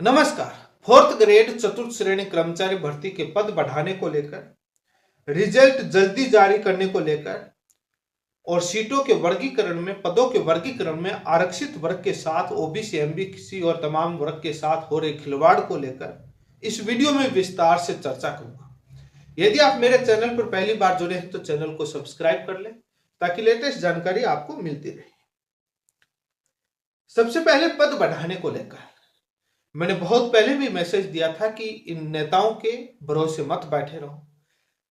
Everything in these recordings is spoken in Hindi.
नमस्कार। फोर्थ ग्रेड चतुर्थ श्रेणी कर्मचारी भर्ती के पद बढ़ाने को लेकर, रिजल्ट जल्दी जारी करने को लेकर और सीटों के वर्गीकरण में, पदों के वर्गीकरण में आरक्षित वर्ग के साथ ओबीसी, एमबीसी और तमाम वर्ग के साथ हो रहे खिलवाड़ को लेकर इस वीडियो में विस्तार से चर्चा करूंगा। यदि आप मेरे चैनल पर पहली बार जुड़े हैं तो चैनल को सब्सक्राइब कर लें ताकि लेटेस्ट जानकारी आपको मिलती रहे। सबसे पहले पद बढ़ाने को लेकर मैंने बहुत पहले भी मैसेज दिया था कि इन नेताओं के भरोसे मत बैठे रहो।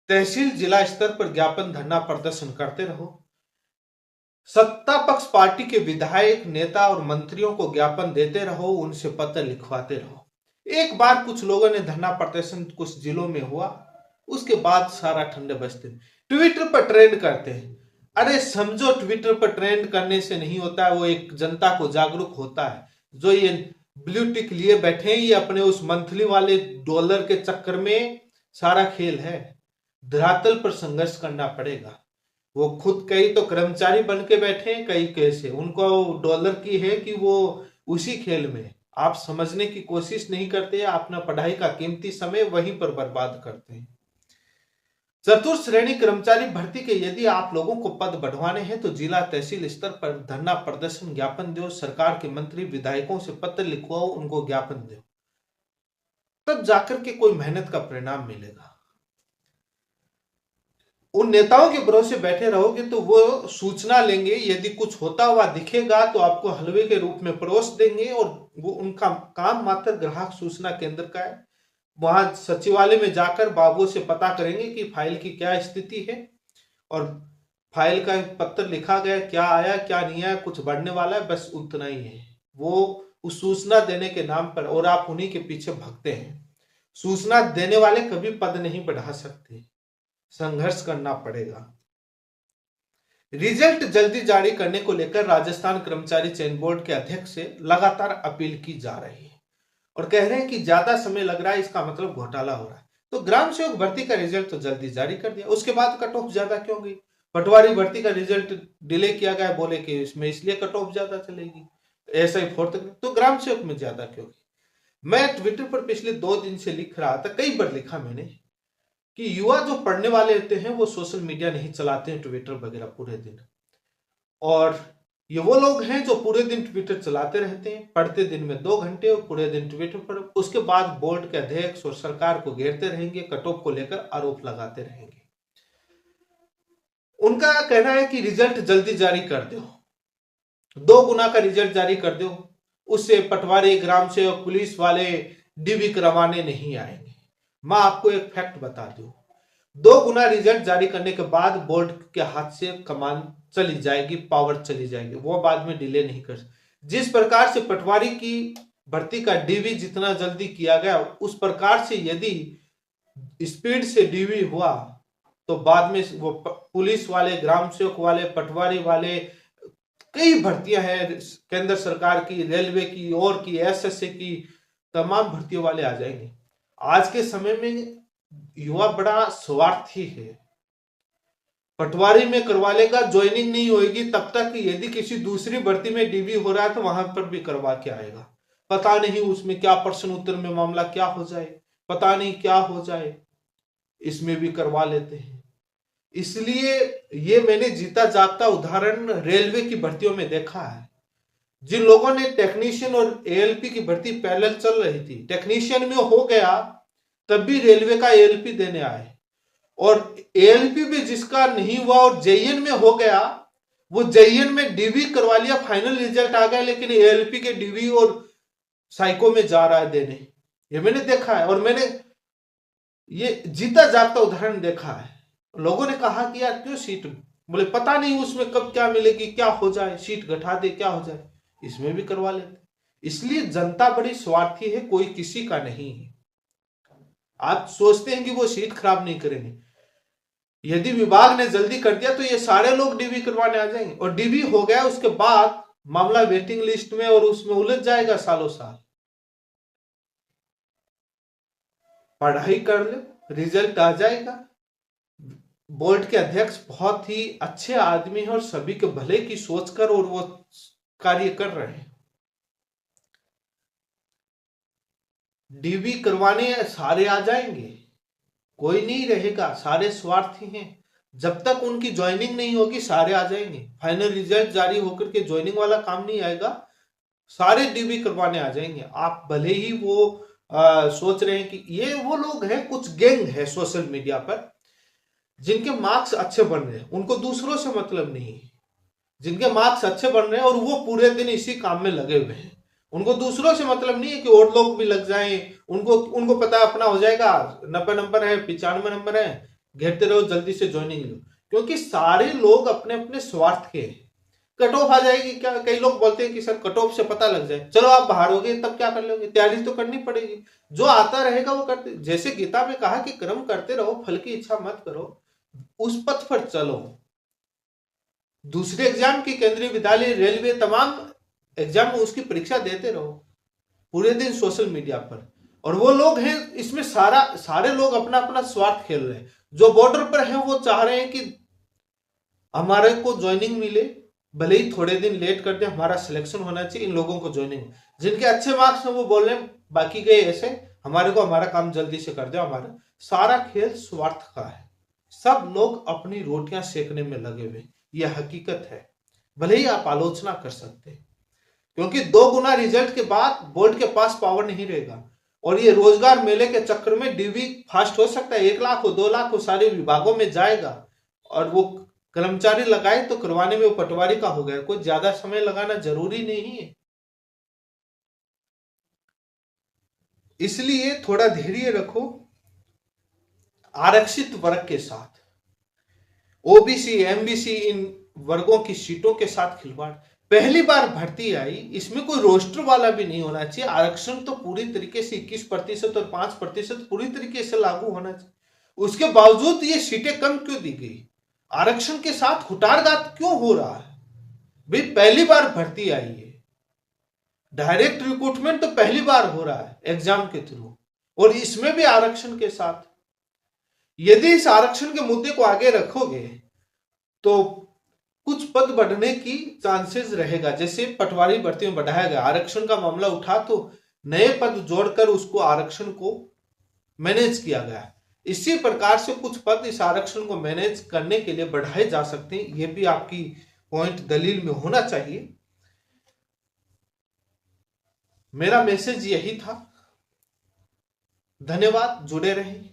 तहसील जिला स्तर पर ज्ञापन धरना प्रदर्शन करते रहो। सत्ता पक्ष पार्टी के विधायक, नेता और मंत्रियों को ज्ञापन देते रहो, उनसे पत्र लिखवाते रहो। एक बार कुछ लोगों ने धरना प्रदर्शन कुछ जिलों में हुआ, उसके बाद सारा ठंडे बजते ट्विटर पर ट्रेंड करते हैं। अरे समझो, ट्विटर पर ट्रेंड करने से नहीं होता है, वो एक जनता को जागरूक होता है। जो ये ब्लू टिक लिए बैठे हैं, ये अपने उस मंथली वाले डॉलर के चक्कर में सारा खेल है। धरातल पर संघर्ष करना पड़ेगा। वो खुद कई तो कर्मचारी बन के बैठे हैं, कई कैसे उनको डॉलर की है कि वो उसी खेल में। आप समझने की कोशिश नहीं करते, अपना पढ़ाई का कीमती समय वहीं पर बर्बाद करते हैं। चतुर्थ श्रेणी कर्मचारी भर्ती के यदि आप लोगों को पद बढ़वाने हैं तो जिला तहसील स्तर पर धरना प्रदर्शन, ज्ञापन दो, सरकार के मंत्री विधायकों से पत्र लिखवाओ, उनको ज्ञापन दो, तब जाकर के कोई मेहनत का परिणाम मिलेगा। उन नेताओं के भरोसे बैठे रहोगे तो वो सूचना लेंगे, यदि कुछ होता हुआ दिखेगा तो आपको हलवे के रूप में परोस देंगे। और वो उनका काम मात्र ग्राहक सूचना केंद्र का है। वहां सचिवालय में जाकर बाबू से पता करेंगे कि फाइल की क्या स्थिति है और फाइल का पत्र लिखा गया, क्या आया क्या नहीं आया, कुछ बढ़ने वाला है, बस उतना ही है। वो उस सूचना देने के नाम पर, और आप उन्हीं के पीछे भागते हैं। सूचना देने वाले कभी पद नहीं बढ़ा सकते, संघर्ष करना पड़ेगा। रिजल्ट जल्दी जारी करने को लेकर राजस्थान कर्मचारी चयन बोर्ड के अध्यक्ष से लगातार अपील की जा रही है और कह रहे हैं कि ज्यादा समय लग रहा है, इसका मतलब घोटाला हो रहा है। तो ग्राम सेवक भर्ती का रिजल्ट तो जल्दी जारी कर दिया, उसके बाद कट ऑफ ज्यादा क्यों गई? पटवारी भर्ती का रिजल्ट डिले किया गया, बोले कि इसमें इसलिए कट ऑफ ज्यादा चलेगी। ऐसा ही फोर्थ, तो ग्राम सेवक में ज्यादा क्यों गई? मैं ट्विटर पर पिछले 2 दिन से लिख रहा था, कई बार लिखा मैंने कि युवा जो पढ़ने वाले होते हैं वो सोशल मीडिया नहीं चलाते हैं, ट्विटर वगैरह पूरे दिन। और ये वो लोग हैं जो पूरे दिन ट्विटर चलाते रहते हैं, पढ़ते दिन में 2 घंटे और पूरे दिन ट्विटर पर, उसके बाद बोर्ड के अध्यक्ष और सरकार को घेरते रहेंगे, कट ऑफ को लेकर आरोप लगाते रहेंगे। उनका कहना है कि रिजल्ट जल्दी जारी कर दो, 2 गुना का रिजल्ट जारी कर दो, उससे पटवारी, ग्राम सेवक, पुलिस वाले डीबी करवाने नहीं आएंगे। मैं आपको एक फैक्ट बता दूं, 2 गुना रिजल्ट जारी करने के बाद बोर्ड के हाथ से कमान चली जाएगी, पावर चली जाएगी, वो बाद में डिले नहीं कर। जिस प्रकार से पटवारी की भर्ती का डीवी जितना जल्दी किया गया, उस प्रकार से यदि स्पीड से डीवी हुआ तो बाद में वो पुलिस वाले, ग्राम सेवक वाले, पटवारी वाले, कई भर्तियां हैं केंद्र सरकार की, रेलवे की और की, एसएससी की, तमाम भर्तियों वाले आ जाएंगे। आज के समय में युवा बड़ा स्वार्थी है। पटवारी में करवा लेगा, ज्वाइनिंग नहीं होगी तब तक, यदि किसी दूसरी भर्ती में डीवी हो रहा है तो वहां पर भी करवा के आएगा। पता नहीं उसमें क्या प्रश्न उत्तर में मामला क्या हो जाए, पता नहीं क्या हो जाए, इसमें भी करवा लेते हैं। इसलिए ये मैंने जीता जागता उदाहरण रेलवे की भर्तियों में देखा है। जिन लोगों ने टेक्नीशियन और एएलपी की भर्ती पैरेलल चल रही थी, टेक्नीशियन में हो गया तब भी रेलवे का एएलपी देने आए, और एएलपी भी जिसका नहीं हुआ और जेईएन में हो गया, वो जेईएन में डीवी करवा लिया, फाइनल रिजल्ट आ गया, लेकिन एएलपी के डीवी और साइको में जा रहा है देने। ये मैंने देखा है और मैंने ये जीता जागता उदाहरण देखा है। लोगों ने कहा कि यार क्यों सीट, बोले पता नहीं उसमें कब क्या मिलेगी, क्या हो जाए, सीट घटा दे, क्या हो जाए, इसमें भी करवा लेते। इसलिए जनता बड़ी स्वार्थी है, कोई किसी का नहीं है। आप सोचते हैं कि वो सीट खराब नहीं करेंगे, यदि विभाग ने जल्दी कर दिया तो ये सारे लोग डीवी करवाने आ जाएंगे, और डीवी हो गया उसके बाद मामला वेटिंग लिस्ट में और उसमें उलझ जाएगा सालों साल। पढ़ाई कर ले, रिजल्ट आ जाएगा। बोर्ड के अध्यक्ष बहुत ही अच्छे आदमी हैं और सभी के भले की सोचकर और वो कार्य कर रहे हैं। डीबी करवाने सारे आ जाएंगे, कोई नहीं रहेगा, सारे स्वार्थी हैं। जब तक उनकी ज्वाइनिंग नहीं होगी सारे आ जाएंगे। फाइनल रिजल्ट जारी होकर के ज्वाइनिंग वाला काम नहीं आएगा, सारे डीबी करवाने आ जाएंगे। आप भले ही वो सोच रहे हैं कि ये वो लोग हैं, कुछ गैंग है सोशल मीडिया पर जिनके मार्क्स अच्छे बन रहे हैं, उनको दूसरों से मतलब नहीं है। जिनके मार्क्स अच्छे बन रहे हैं और वो पूरे दिन इसी काम में लगे हुए हैं, उनको दूसरों से मतलब नहीं है कि और लोग भी लग जाएं। उनको पता है अपना हो जाएगा, 90 नंबर है, 95 नंबर है, घेरते रहो, जल्दी से ज्वाइनिंग लो। क्योंकि सारे लोग अपने अपने स्वार्थ के। कट ऑफ आ जाएगी क्या, कई लोग बोलते हैं कि सर कट ऑफ से पता लग जाए, चलो आप बाहर हो गए तब क्या कर लोगे, तैयारी तो करनी पड़ेगी। जो आता रहेगा वो करते, जैसे गीता में कहा कि कर्म करते रहो, फल की इच्छा मत करो, उस पथ पर चलो। दूसरे एग्जाम की, केंद्रीय विद्यालय, रेलवे, तमाम एग्जाम में उसकी परीक्षा देते रहो, पूरे दिन सोशल मीडिया पर। और वो लोग हैं इसमें सारे लोग अपना अपना स्वार्थ खेल रहे हैं। जो बॉर्डर पर हैं वो चाह रहे हैं कि हमारे को ज्वाइनिंग मिले, भले ही थोड़े दिन लेट कर दे, हमारा सिलेक्शन होना चाहिए, इन लोगों को ज्वाइनिंग। जिनके अच्छे मार्क्स हैं वो बोल रहे हैं बाकी गए ऐसे, हमारे को हमारा काम जल्दी से कर दो। हमारा सारा खेल स्वार्थ का है, सब लोग अपनी रोटियां सेकने में लगे हुए, यह हकीकत है। भले ही आप आलोचना कर सकते हैं, क्योंकि 2 गुना रिजल्ट के बाद बोर्ड के पास पावर नहीं रहेगा। और ये रोजगार मेले के चक्कर में डीवी फास्ट हो सकता है, 1 लाख हो, 2 लाख हो, सारे विभागों में जाएगा और वो कर्मचारी लगाए तो करवाने में वो पटवारी का हो गया। कोई ज्यादा समय लगाना जरूरी नहीं है, इसलिए थोड़ा धैर्य रखो। आरक्षित वर्ग के साथ, ओबीसी, एमबीसी, इन वर्गों की सीटों के साथ खिलवाड़। पहली बार भर्ती आई, इसमें कोई रोस्टर वाला भी नहीं होना चाहिए। आरक्षण तो पूरी तरीके से 21% और 5% पूरी तरीके से लागू होना चाहिए। उसके बावजूद ये सीटें कम क्यों दी गई? आरक्षण के साथ हुटारघात क्यों हो रहा है? भाई पहली बार भर्ती आई है, डायरेक्ट रिक्रूटमेंट तो पहली बार हो रहा है एग्जाम के थ्रू, और इसमें भी आरक्षण के साथ। यदि इस आरक्षण के मुद्दे को आगे रखोगे तो कुछ पद बढ़ने की चांसेस रहेगा। जैसे पटवारी भर्ती में बढ़ाया गया, आरक्षण का मामला उठा तो नए पद जोड़कर उसको आरक्षण को मैनेज किया गया। इसी प्रकार से कुछ पद इस आरक्षण को मैनेज करने के लिए बढ़ाए जा सकते हैं। यह भी आपकी पॉइंट दलील में होना चाहिए। मेरा मैसेज यही था। धन्यवाद, जुड़े रहें।